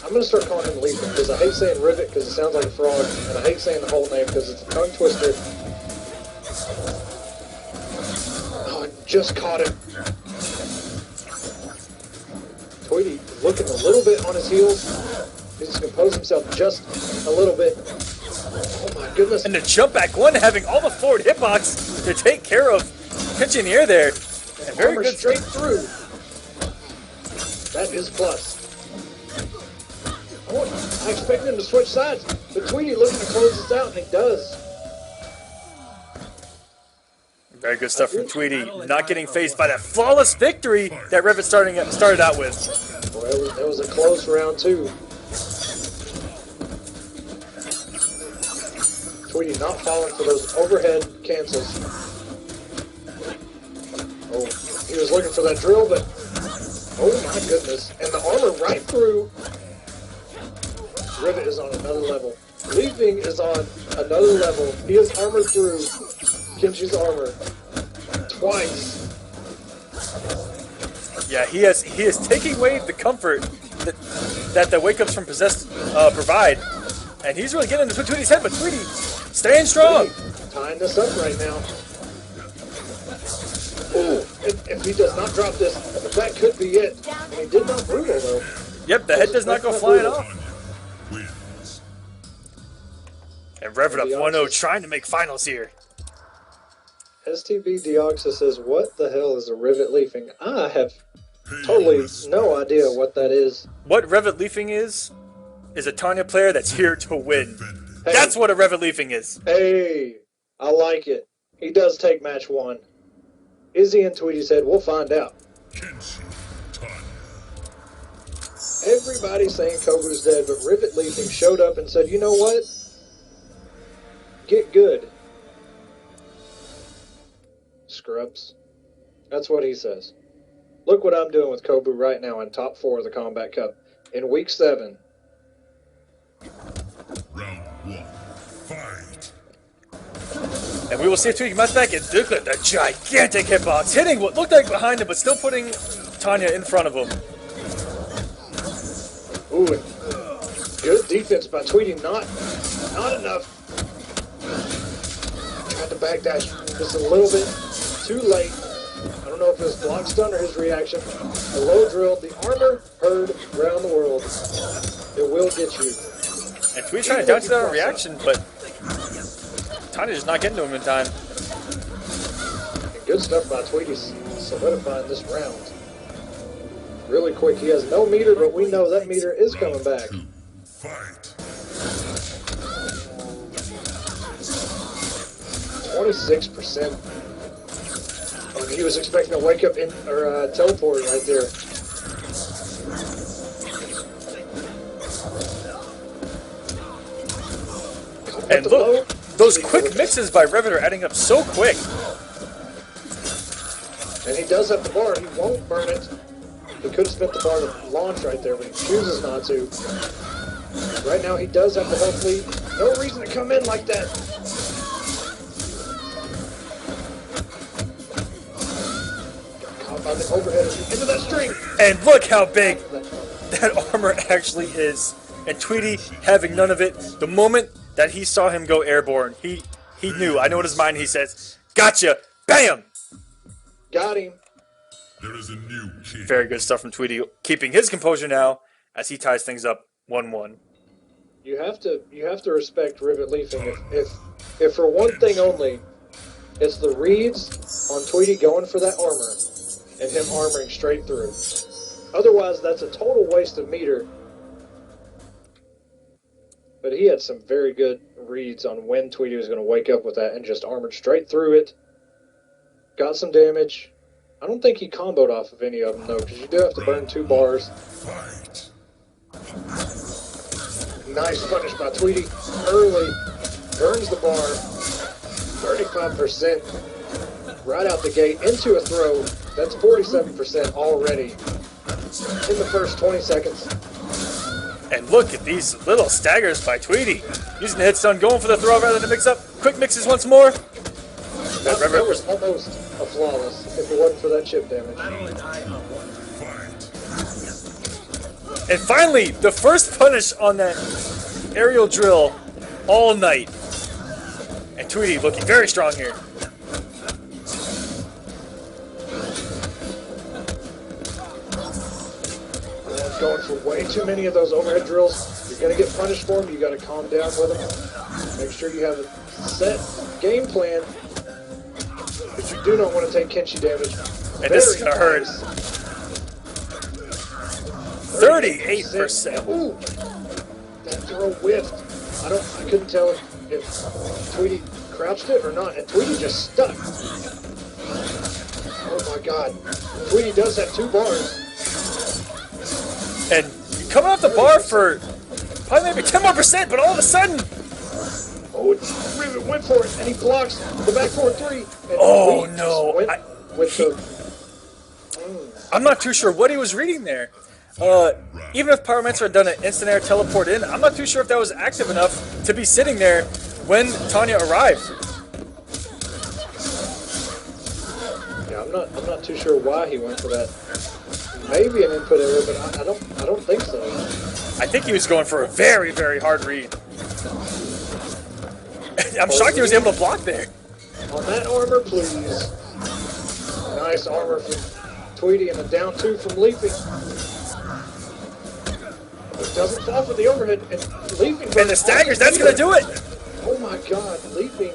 I'm going to start calling him Leaping because I hate saying Rivet because it sounds like a frog, and I hate saying the whole name because it's a tongue twister. Oh, I just caught him. Tweety looking a little bit on his heels. He's composed himself just a little bit. Oh my goodness. And the jump back one having all the forward hitbox to take care of pitching the air there. And very Armor good straight through. That is plus. Oh, I expected him to switch sides, but Tweety looking to close this out, and he does. Very good stuff from Tweety. Not getting faced by that flawless victory that Rivet started out with. Boy, it was a close round, too. Tweety not falling for those overhead cancels. Oh, he was looking for that drill, but oh my goodness. And the armor right through. Rivet is on another level. Leaping is on another level. He has armor through Kimchi's armor twice. Yeah, he is taking away the comfort that the wake ups from Possessed provide. And he's really getting into Tweety's head, but Tweety staying strong. Tweety tying this up right now. Ooh, if he does not drop this, that could be it. And he did not brutal though. Yep, the head does not go flying off. And Rivet up 1-0 trying to make finals here. STB Deoxys says, what the hell is a Rivet Leafing? I have totally no idea what that is. What Rivet Leafing is a Tanya player that's here to win. Hey. That's what a Rivet Leafing is. Hey, I like it. He does take match one. Izzy and Tweety said, we'll find out. Everybody's saying Kobu's dead, but Rivet Leafing showed up and said, you know what? Get good. Scrubs. That's what he says. Look what I'm doing with Kobu right now in top 4 of the Kombat Cup. In week 7. Round 1. Fight. And we will see if Tweety comes back and look at the gigantic hitbox, hitting what looked like behind him, but still putting Tanya in front of him. Ooh, and good defense by Tweety. Not enough. Tried to backdash just a little bit too late. I don't know if it was block stun or his reaction. The low drill, the armor heard around the world. It will get you. And Tweety's trying to dodge that on reaction, but Tanya's just not getting to him in time. And good stuff by Tweety solidifying this round. Really quick. He has no meter, but we know that meter is coming back. Fight. 26%. He was expecting a wake up in or teleport right there. And look, those quick mixes by Rivet are adding up so quick. And he does have the bar. He won't burn it. He could have spent the bar to launch right there, but he chooses not to. Right now, he does have the health lead. No reason to come in like that. On the overhead into that string. And look how big that armor actually is. And Tweety having none of it. The moment that he saw him go airborne, he knew. I know in his mind he says, "Gotcha!" Bam! Got him. There is a new king. Very good stuff from Tweety, keeping his composure now as he ties things up 1-1. You have to respect Rivet Leafing. If for one thing only, it's the reads on Tweety going for that armor and him armoring straight through. Otherwise, that's a total waste of meter. But he had some very good reads on when Tweety was going to wake up with that and just armored straight through it. Got some damage. I don't think he comboed off of any of them, though, because you do have to burn 2 bars. Fight. Nice punish by Tweety. Early. Burns the bar. 35%. Right out the gate. Into a throw. That's 47% already. In the first 20 seconds. And look at these little staggers by Tweety. Using the hit stun, going for the throw rather than mix up. Quick mixes once more. That was almost a flawless if it wasn't for that chip damage. And finally, the first punish on that aerial drill all night. And Tweety looking very strong here. Going for way too many of those overhead drills. You're going to get punished for them. You got to calm down with them. Make sure you have a set game plan. But you do not want to take Kenshi damage. And this is going to hurt. 38%. Ooh, that throw whiffed. I couldn't tell if Tweety crouched it or not, and Tweety just stuck. Oh my God. Tweety does have 2 bars. And coming off the bar for probably maybe 10 more %, but all of a sudden, oh, Rivet went for it, and he blocks the back forward 3. And oh Tweety no! just went I'm not too sure what he was reading there. Even if Pyromancer had done an instant air teleport in, I'm not too sure if that was active enough to be sitting there when Tanya arrived. Yeah, I'm not too sure why he went for that. Maybe an input error, but I don't think so. I think he was going for a very, very hard read. I'm shocked he was able to block there. On that armor, please. Nice armor from Tweety and a down 2 from Leafing. It doesn't fall for the overhead, and Leafing. And the staggers, that's going to do it. Oh my God, Leafing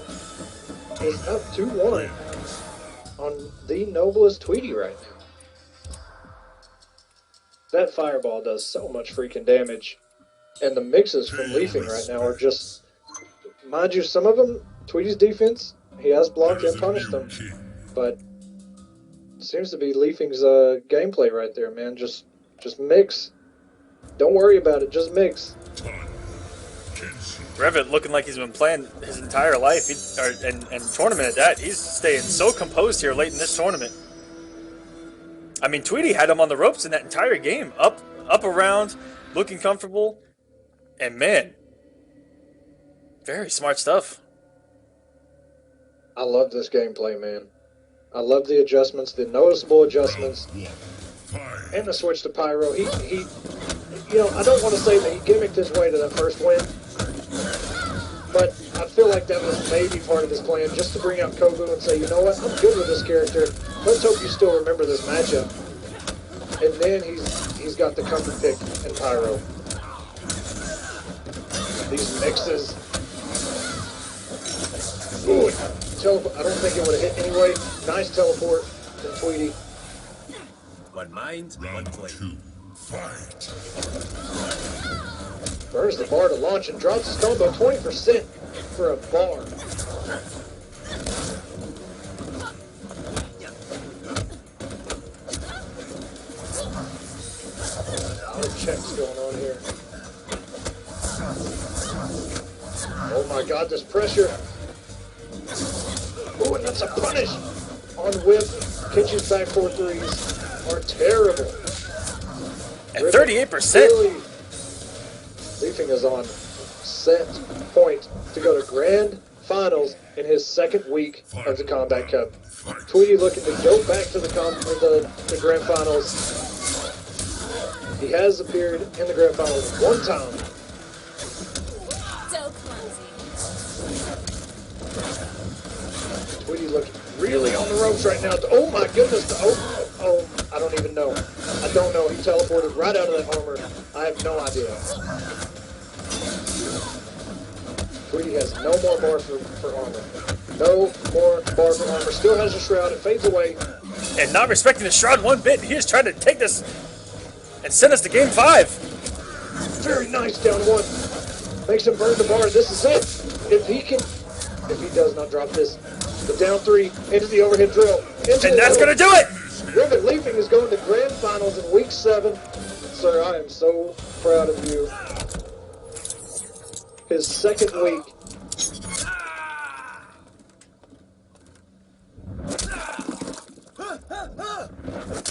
is up 2-1 on the noblest Tweety right now. That fireball does so much freaking damage. And the mixes from Leafing right now are just... Mind you, some of them, Tweety's defense, he has blocked and punished them. But it seems to be Leafing's gameplay right there, man. Just mix. Don't worry about it, just mix. Rivet looking like he's been playing his entire life, and tournament at that. He's staying so composed here late in this tournament. I mean, Tweety had him on the ropes in that entire game. Up around, looking comfortable. And man, very smart stuff. I love this gameplay, man. I love the adjustments, the noticeable adjustments, and the switch to Pyro. He you know, I don't want to say that he gimmicked his way to that first win, but I feel like that was maybe part of his plan, just to bring out Kobu and say, you know what, I'm good with this character. Let's hope you still remember this matchup. And then he's got the comfort pick in Pyro. These mixes. Ooh, I don't think it would have hit anyway. Nice teleport from Tweety. One mind, one flame. Fight. Burns the bar to launch and drops his combo 20% for a bar. A lot of checks going on here. Oh my god, this pressure. Oh, and that's a punish on whip. Kitchen's back 4-3s are terrible. At 38%. Really, Leafing is on set point to go to grand finals in his second week of the Kombat Cup. Tweety looking to go back to the grand finals. He has appeared in the grand finals one time. So clumsy. Tweety looking really on the ropes right now. Oh my goodness. Oh, I don't even know. I don't know. He teleported right out of that armor. I have no idea. Tweety has no more bar for armor. No more bar for armor. Still has a shroud. It fades away. And not respecting the shroud one bit. He is trying to take this and send us to game 5. Very nice down one. Makes him burn the bar. This is it. If he does not drop this, the down 3 into the overhead drill. And that's going to do it. Rivet Leafing is going to grand finals in week 7. Sir, I am so proud of you. His second week.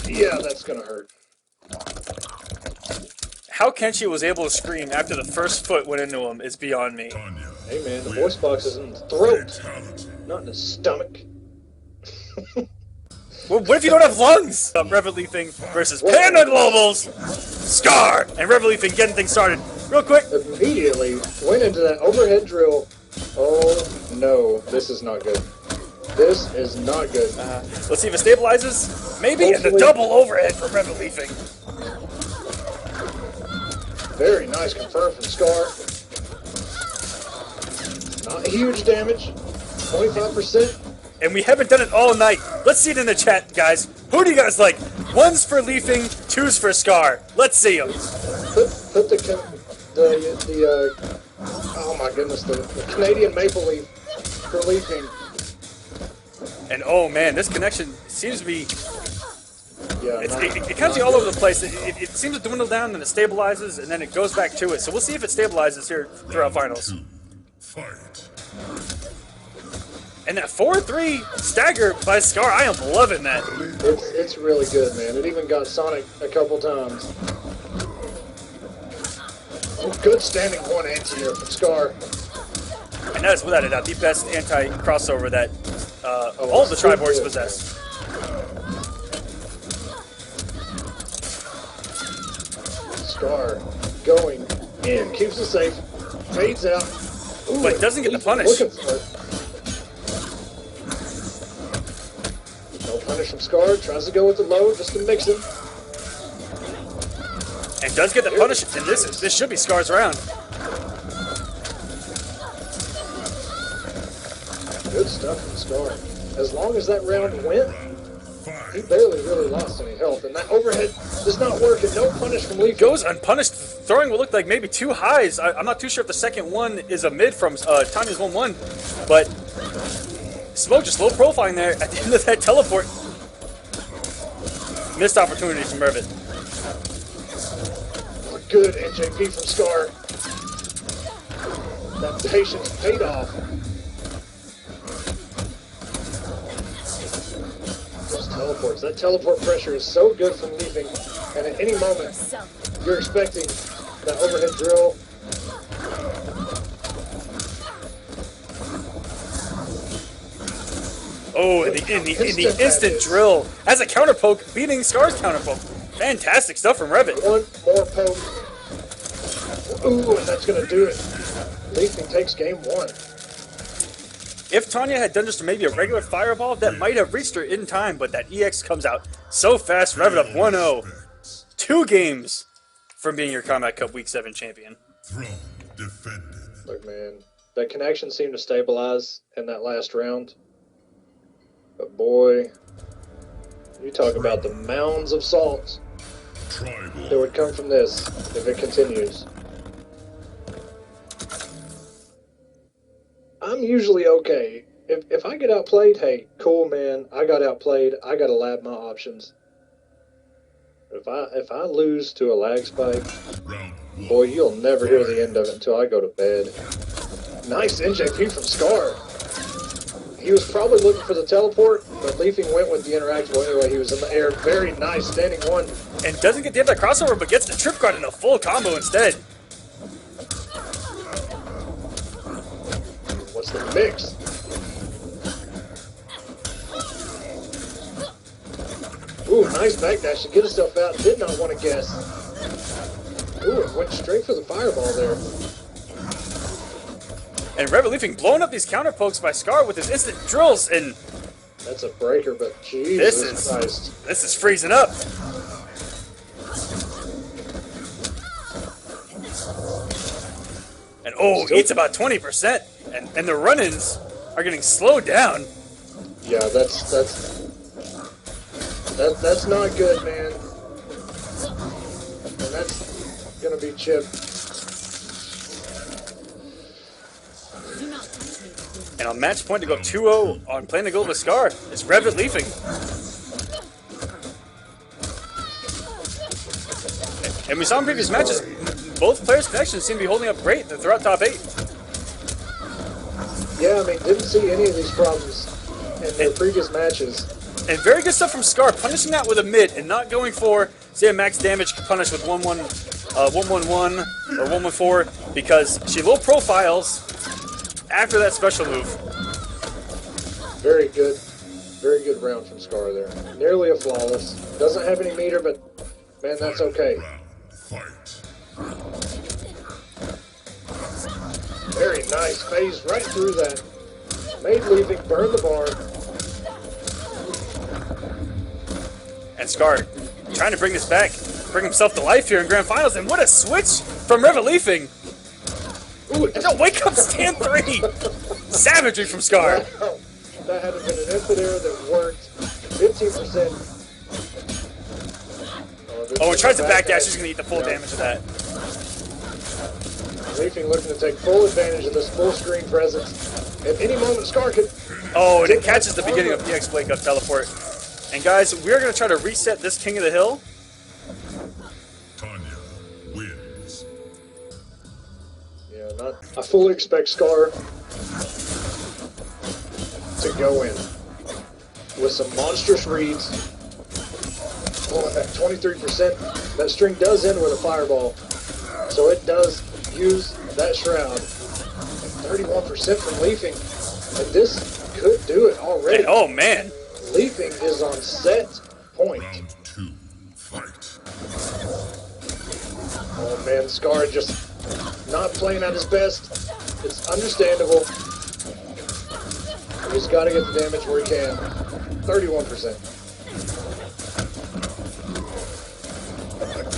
Yeah, that's going to hurt. How Kenshi was able to scream after the first foot went into him is beyond me. Hey man, the voice box is in the throat, not in the stomach. Well, what if you don't have lungs? Rivet Leafing versus Panda Globals, Scar, and Rivet Leafing getting things started. Real quick. Immediately went into that overhead drill. Oh no, this is not good. This is not good. Let's see if it stabilizes. Maybe. And the double overhead for Rivet Leafing. Very nice confirm from Scar. Not huge damage. 25%. And we haven't done it all night. Let's see it in the chat, guys. Who do you guys like? 1's for Leafing, 2's for Scar. Let's see them. Put oh my goodness, the Canadian Maple Leaf for Leafing. And oh man, this connection seems to be... Yeah, it comes all over the place. It seems to dwindle down, and it stabilizes, and then it goes back to it. So we'll see if it stabilizes here throughout finals. Fight. And that 4-3 stagger by Scar, I am loving that. It's really good, man. It even got Sonic a couple times. Good standing one anti-air from Scar. And that is without a doubt the best anti-crossover that all of the Triboards possess. Scar going in, keeps it safe, fades out. Ooh, But doesn't get the punish. Looking for it. No punish from Scar, tries to go with the low just to mix him. And does get the punish, and this should be Scar's round. Good stuff from Scar. As long as that round went, he barely really lost any health, and that overhead does not work, and no punish from Leaf. Goes unpunished, throwing what looked like maybe 2 highs. I'm not too sure if the second one is a mid from Tanya's 1-1, but Smoke just low profiling there at the end of that teleport. Missed opportunity from Rivet. Good NJP from Scar. That patience paid off. Just teleports. That teleport pressure is so good from leaving, and at any moment, you're expecting that overhead drill. Oh, in the instant drill as a counter poke, beating Scar's counter poke. Fantastic stuff from Rivet. One more poke. Ooh, and that's gonna do it. Leafing takes game 1. If Tanya had done just maybe a regular fireball, that might have reached her in time, but that EX comes out so fast. Rivet up 1-0. 2 games from being your Kombat Cup Week 7 champion. Throne defended. Look, man, that connection seemed to stabilize in that last round. But boy, you talk about the mounds of salt that would come from this if it continues. I'm usually okay. If I get outplayed, hey, cool, man. I got outplayed. I got to lab my options. If I lose to a lag spike, boy, you'll never hear the end of it until I go to bed. Nice NJP from Scar. He was probably looking for the teleport, but Leafing went with the interactable anyway. He was in the air. Very nice standing 1. And doesn't get to hit that crossover, but gets the trip guard in a full combo instead. What's the mix? Ooh, nice backdash to get himself out. Did not want to guess. Ooh, it went straight for the fireball there. And Rivet Leafing blowing up these counter pokes by Scar with his instant drills, and that's a breaker, but Jesus Christ. This is freezing up. And oh, eats about 20%, and the run-ins are getting slowed down. Yeah, that's not good, man. And that's gonna be chipped. And on match point to go 2-0 on playing the gold with Scar is Rivet Leafing. And we saw in previous matches, both players' connections seem to be holding up great throughout top 8. Yeah, I mean, didn't see any of these problems in their previous matches. And very good stuff from Scar, punishing that with a mid and not going for, say, a max damage punish with 1-1, 1-1-1 or 1-1-4, because she low profiles after that special move. Very good round from Scar there. Nearly a flawless. Doesn't have any meter, but man, that's okay. Very nice. Phase right through that. Made Leafing burn the bar. And Scar trying to bring this back, bring himself to life here in Grand Finals, and what a switch from Rivet Leafing. Ooh, and a wake up stand 3! Savagery from Scar. Wow. That had to have been an input error that worked. 15%. Oh, he tries to backdash, he's going to eat the full damage of that. Leafing looking to take full advantage of this full screen presence. At any moment, Scar could... Oh, and it catches the beginning of EX Wake Up Teleport. And guys, we're going to try to reset this King of the Hill. Tanya wins. Yeah, I fully expect Scar to go in with some monstrous reads. Oh, at 23%, that string does end with a fireball. So it does use that shroud. 31% from Leafing. And this could do it already. And, oh, man. Leafing is on set point. Round 2, fight. Oh man, Scar just not playing at his best. It's understandable. He's got to get the damage where he can. 31%.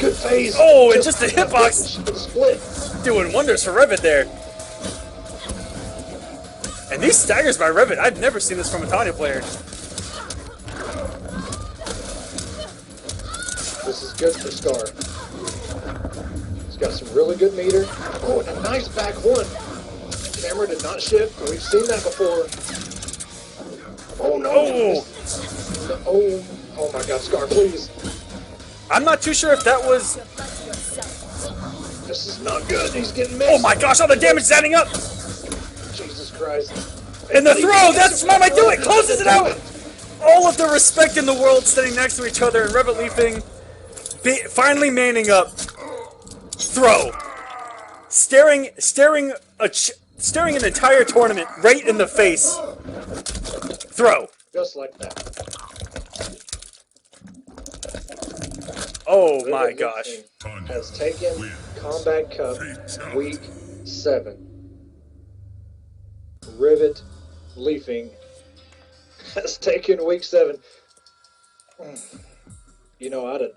Good phase. Oh, and just the hitbox. Split. Doing wonders for Rivet there. And these staggers by Rivet, I've never seen this from a Tanya player. This is good for Scar. He's got some really good meter. Oh, and a nice back 1. Camera did not shift. We've seen that before. Oh no! Oh my God, Scar, please. I'm not too sure if that was... This is not good. He's getting missed. Oh my gosh, all the damage is adding up! Jesus Christ. And the throw, that's what might do it! Closes it out! all of the respect in the world standing next to each other, and Rivet leaping, finally manning up. Throw. Staring an entire tournament right in the face. Throw. Just like that. Oh Rivet my Leaping gosh. has taken Kombat Cup Week 7. Rivet Leafing has taken Week 7. You know, I would